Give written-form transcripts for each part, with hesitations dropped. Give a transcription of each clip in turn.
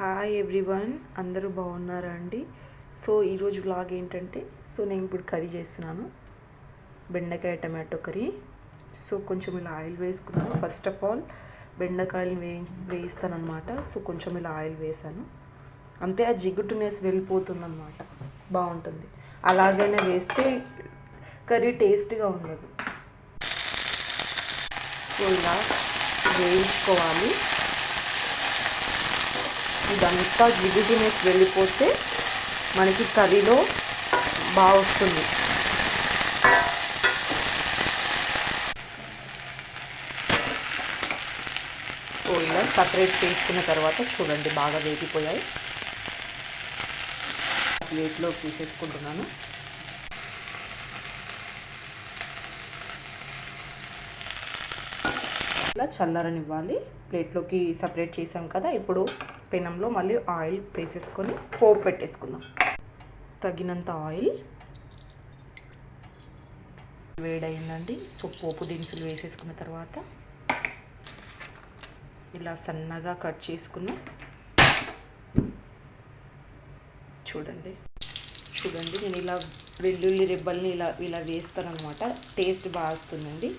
Hi everyone, అందరూ బాగున్నారా అండి? సో ఈరోజు వ్లాగ్ ఏంటంటే, నేను ఇప్పుడు కర్రీ చేస్తున్నాను, బెండకాయ టమాటో కర్రీ. సో కొంచెం ఇలా ఆయిల్ వేసుకున్నాను. ఫస్ట్ ఆఫ్ ఆల్ బెండకాయలు వేయిస్తాను అనమాట. సో కొంచెం ఇలా ఆయిల్ వేసాను, అంతే. ఆ జిగుటునేసి వెళ్ళిపోతుంది అనమాట, బాగుంటుంది. అలాగనే వేస్తే కర్రీ టేస్ట్గా ఉండదు. సో ఇలా వేయించుకోవాలి. ఇదంతా జిగుటునేసి వెళ్ళిపోతే మనకి కర్రీలో బాగా వస్తుంది. సో ఇలా సపరేట్ చేసుకున్న తర్వాత చూడండి, బాగా వేగిపోయాయి. ప్లేట్లో తీసేసుకుంటున్నాను. ఇలా చల్లరనివ్వాలి. ప్లేట్లోకి సపరేట్ చేసాం కదా, ఇప్పుడు పెనంలో మళ్ళీ ఆయిల్ వేసేసుకొని పోపు పెట్టేసుకుందాం. తగినంత ఆయిల్ వేడైందండి. సో పోపు దినుసులు వేసేసుకున్న తర్వాత ఇలా సన్నగా కట్ చేసుకున్నాం. చూడండి నేను ఇలా వెల్లుల్లి రెబ్బల్ని ఇలా వేస్తాను అనమాట. టేస్ట్ బాగా వస్తుందండి.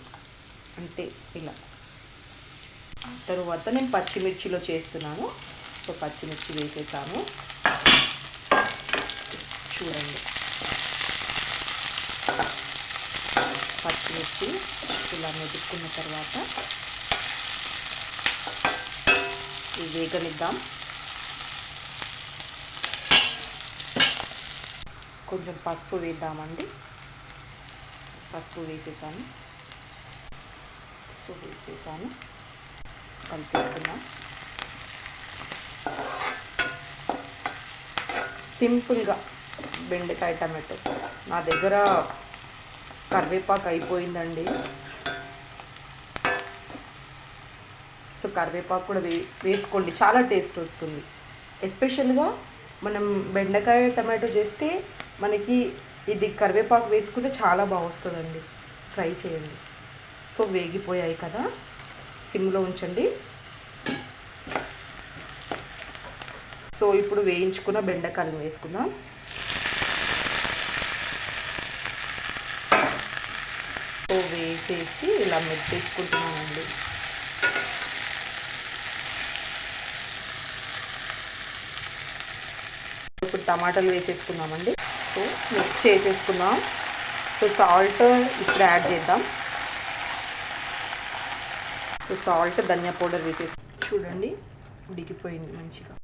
అంటే ఇలా తరువాత నేను పచ్చిమిర్చిలో చేస్తున్నాను. సో పచ్చిమిర్చి వేసేసాను. చూడండి, పచ్చిమిర్చి ఇలా మెదుక్కున్న తర్వాత ఇవి వేగనిద్దాం. కొంచెం పసుపు వేద్దామండి. పసుపు వేసేసాను. సో వేసేసాను, కలిపేసుకుందాం. సింపుల్గా బెండకాయ టమాటో. నా దగ్గర కరివేపాకు అయిపోయిందండి. సో కరివేపాకు కూడా వేసుకోండి, చాలా టేస్ట్ వస్తుంది. ఎస్పెషల్గా మనం బెండకాయ టమాటో చేస్తే మనకి ఇది కరివేపాకు వేసుకుంటే చాలా బాగా వస్తుందండి. ట్రై చేయండి. సో వేగిపోయాయి కదా, సిమ్లో ఉంచండి. సో ఇప్పుడు వేయించుకున్న బెండకాయలు వేసుకుందాం. సో వేసేసి ఇలా మెత్తేసుకుంటున్నానండి. ఇప్పుడు టమాటాలు వేసేసుకుందామండి. సో మిక్స్ చేసేసుకుందాం. సో సాల్ట్ ఇప్పుడు యాడ్ చేద్దాం. సో సాల్ట్, ధనియా పౌడర్ వేసేసి చూడండి, ఉడికిపోయింది మంచిగా.